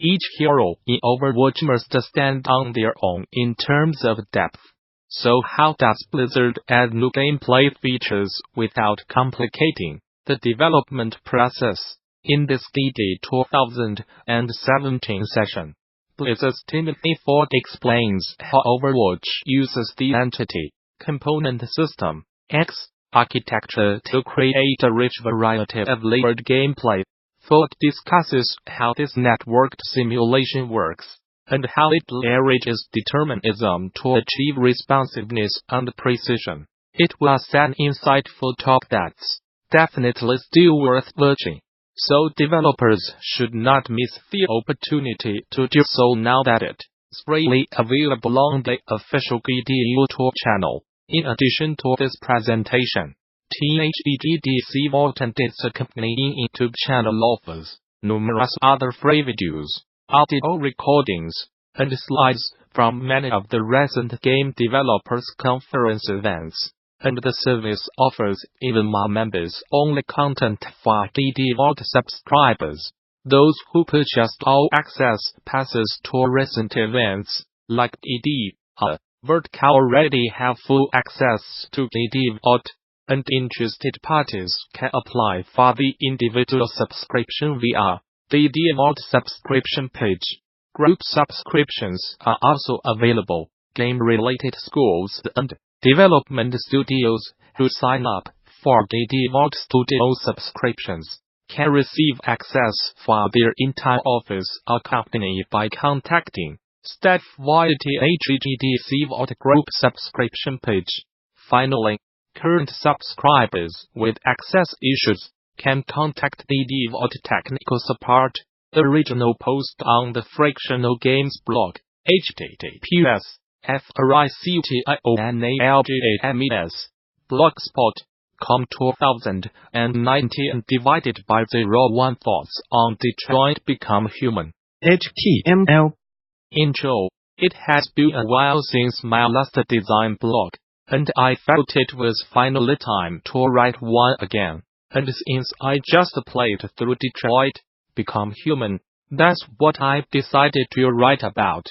Each hero in Overwatch must stand on their own in terms of depth. So how does Blizzard add new gameplay features without complicating the development process? In this DD 2017 session, Blizzard's Timothy Ford explains how Overwatch uses the Entity Component System X architecture to create a rich variety of layered gameplay. Ford discusses how this networked simulation works, and how it leverages determinism to achieve responsiveness and precision. It was an insightful talk that's definitely still worth watching. So developers should not miss the opportunity to do so now that it's freely available on the official GD YouTube channel. In addition to this presentation, THEGDC Vault and its accompanying YouTube channel offers numerous other free videos, audio recordings, and slides from many of the recent game developers conference events. And the service offers even more members-only content for DD Vault subscribers. Those who purchased all access passes to recent events, like DD Vault, already have full access to DD Vault, and interested parties can apply for the individual subscription via the DD Vault subscription page. Group subscriptions are also available. Game-related schools and development studios who sign up for DD Vault Studio subscriptions can receive access for their entire office accompanied by contacting staff via THEGDC Vault Group subscription page. Finally, current subscribers with access issues can contact DD Vault technical support. The original post on the Frictional Games blog, https://frictionalgames blogspot.com 2019 divided by 01 Thoughts on Detroit Become Human. HTML. Intro. It has been a while since my last design blog, and I felt it was finally time to write one again. And since I just played through Detroit Become Human, that's what I've decided to write about.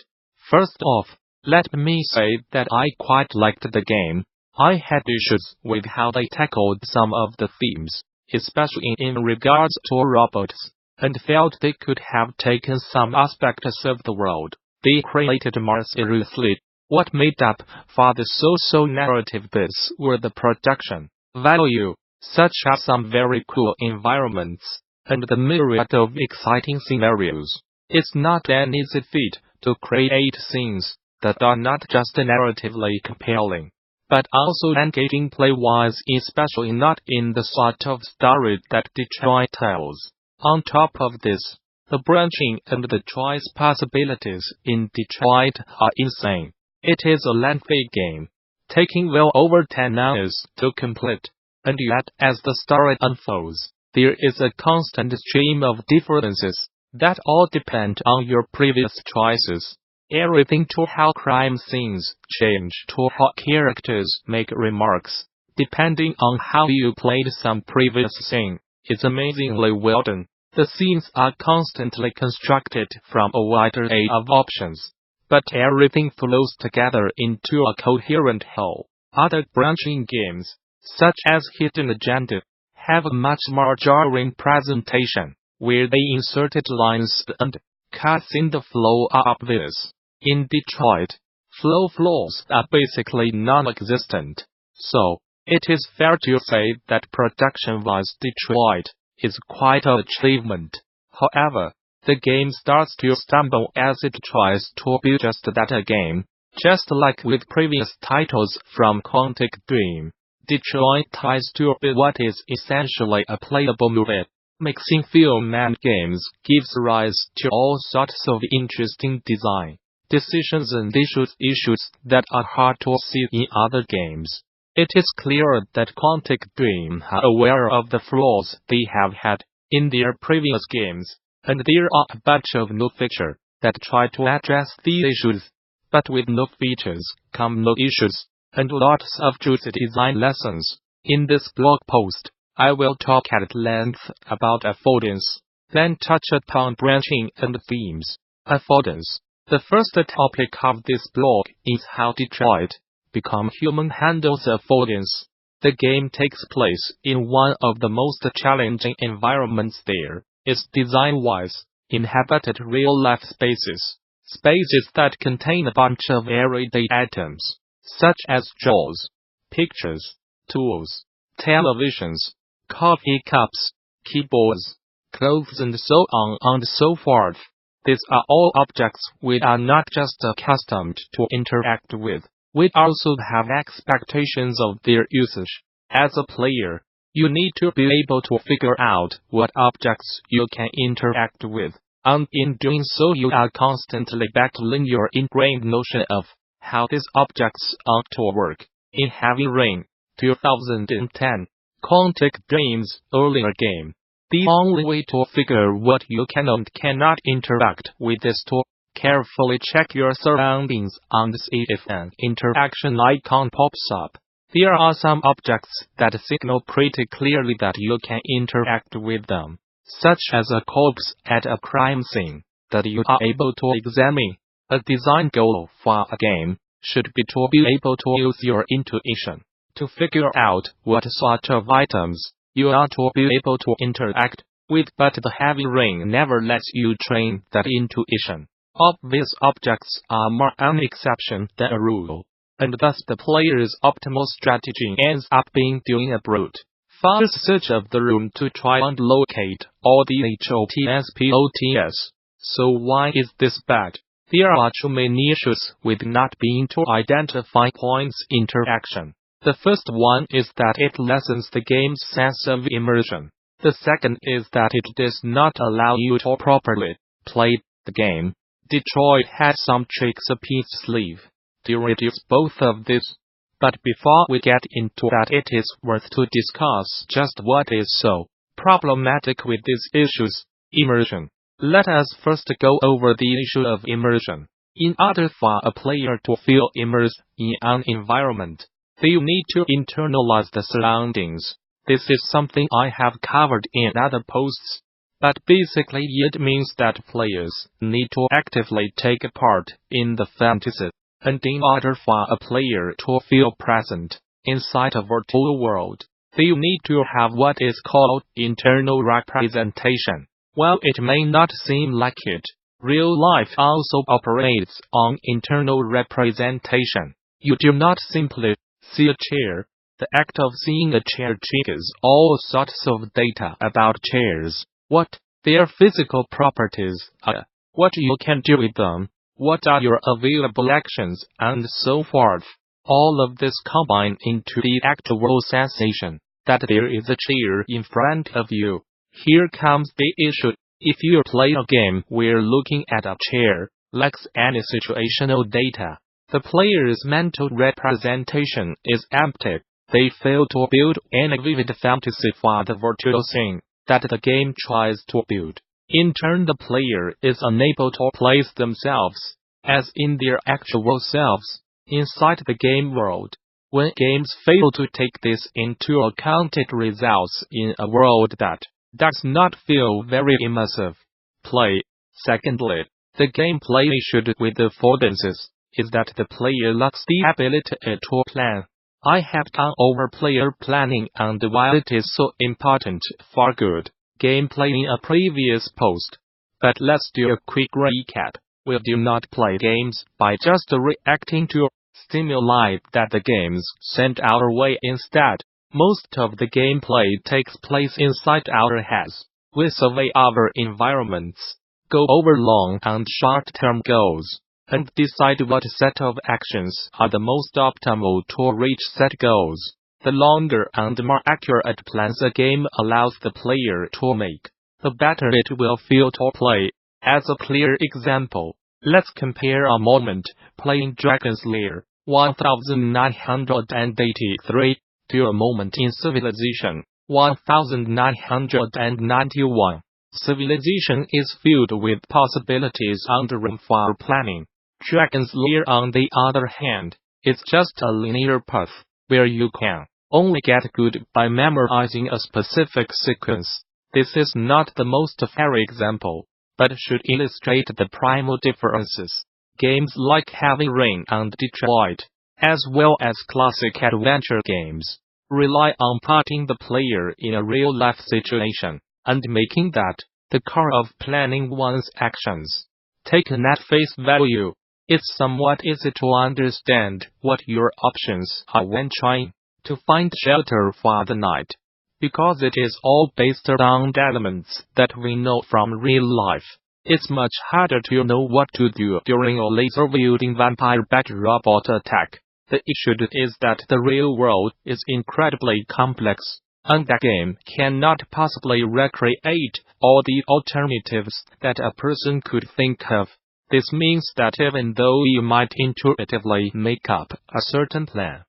First off, let me say that I quite liked the game. I had issues with how they tackled some of the themes, especially in regards to robots, and felt they could have taken some aspects of the world they created more seriously. What made up for the so-so narrative bits were the production value, such as some very cool environments, and the myriad of exciting scenarios. It's not an easy feat to create scenes that are not just narratively compelling, but also engaging play-wise, especially not in the sort of story that Detroit tells. On top of this, the branching and the choice possibilities in Detroit are insane. It is a lengthy game, taking well over 10 hours to complete, and yet as the story unfolds, there is a constant stream of differences that all depend on your previous choices. Everything to how crime scenes change to how characters make remarks, depending on how you played some previous scene, is amazingly well done. The scenes are constantly constructed from a wide array of options, but everything flows together into a coherent whole. Other branching games, such as Hidden Agenda, have a much more jarring presentation, where they inserted lines and cuts in the flow are obvious. In Detroit, flow flaws are basically non-existent, so it is fair to say that production-wise Detroit is quite an achievement. However, the game starts to stumble as it tries to be just that, a game. Just like with previous titles from Quantic Dream, Detroit tries to be what is essentially a playable movie. Mixing film and games gives rise to all sorts of interesting design decisions and issues that are hard to see in other games. It is clear that Quantic Dream are aware of the flaws they have had in their previous games, and there are a bunch of new features that try to address these issues. But with no features come no issues, and lots of juicy design lessons. In this blog post, I will talk at length about affordance, then touch upon branching and themes, Affordance. The first topic of this blog is how Detroit Become Human handles affordance. The game takes place in one of the most challenging environments there. It's design-wise inhabited real-life spaces. Spaces that contain a bunch of everyday items, such as drawers, pictures, tools, televisions, coffee cups, keyboards, clothes and so on and so forth. These are all objects we are not just accustomed to interact with. We also have expectations of their usage. As a player, you need to be able to figure out what objects you can interact with, and in doing so you are constantly battling your ingrained notion of how these objects ought to work. In Heavy Rain, 2010, Quantic Dream's earlier game, the only way to figure what you can and cannot interact with is to carefully check your surroundings and see if an interaction icon pops up. There are some objects that signal pretty clearly that you can interact with them, such as a corpse at a crime scene that you are able to examine. A design goal for a game should be to be able to use your intuition to figure out what sort of items you are to be able to interact with, but the Heavy Rain never lets you train that intuition. Obvious objects are more an exception than a rule, and thus the player's optimal strategy ends up being doing a brute force search of the room to try and locate all the HOTSPOTs. So why is this bad? There are too many issues with not being to identify points interaction. The first one is that it lessens the game's sense of immersion. The second is that it does not allow you to properly play the game. Detroit has some tricks up its sleeve to reduce both of these. But before we get into that, it is worth to discuss just what is so problematic with these issues. Immersion. Let us first go over the issue of immersion. In order for a player to feel immersed in an environment, they need to internalize the surroundings. This is something I have covered in other posts. But basically it means that players need to actively take part in the fantasy, and in order for a player to feel present inside a virtual world, they need to have what is called internal representation. While it may not seem like it, real life also operates on internal representation. You do not simply see a chair. The act of seeing a chair triggers all sorts of data about chairs. What their physical properties are, what you can do with them, what are your available actions, and so forth. All of this combine into the actual sensation that there is a chair in front of you. Here comes the issue. If you play a game where looking at a chair lacks any situational data, the player's mental representation is empty. They fail to build any vivid fantasy for the virtual scene that the game tries to build. In turn, the player is unable to place themselves, as in their actual selves, inside the game world. When games fail to take this into account, it results in a world that does not feel very immersive. Play. Secondly, the gameplay issue with the affordances is that the player lacks the ability to plan. I have gone over player planning, and while it is so important for good gameplay in a previous post, but let's do a quick recap. We do not play games by just reacting to stimuli that the games send our way. Instead, most of the gameplay takes place inside our heads. We survey our environments, go over long and short-term goals, and decide what set of actions are the most optimal to reach set goals. The longer and more accurate plans a game allows the player to make, the better it will feel to play. As a clear example, let's compare a moment playing Dragon's Lair 1983 to a moment in Civilization 1991. Civilization is filled with possibilities and room for planning. Dragon's Lair, on the other hand, is just a linear path, where you can only get good by memorizing a specific sequence. This is not the most fair example. but should illustrate the primal differences. Games like Heavy Rain and Detroit, as well as classic adventure games, rely on putting the player in a real-life situation, and making that the core of planning one's actions. Taken at face value, it's somewhat easy to understand what your options are when trying to find shelter for the night, because it is all based on elements that we know from real life. It's much harder to know what to do during a laser-wielding vampire-backed robot attack. The issue is that the real world is incredibly complex, and the game cannot possibly recreate all the alternatives that a person could think of. This means that even though you might intuitively make up a certain plan,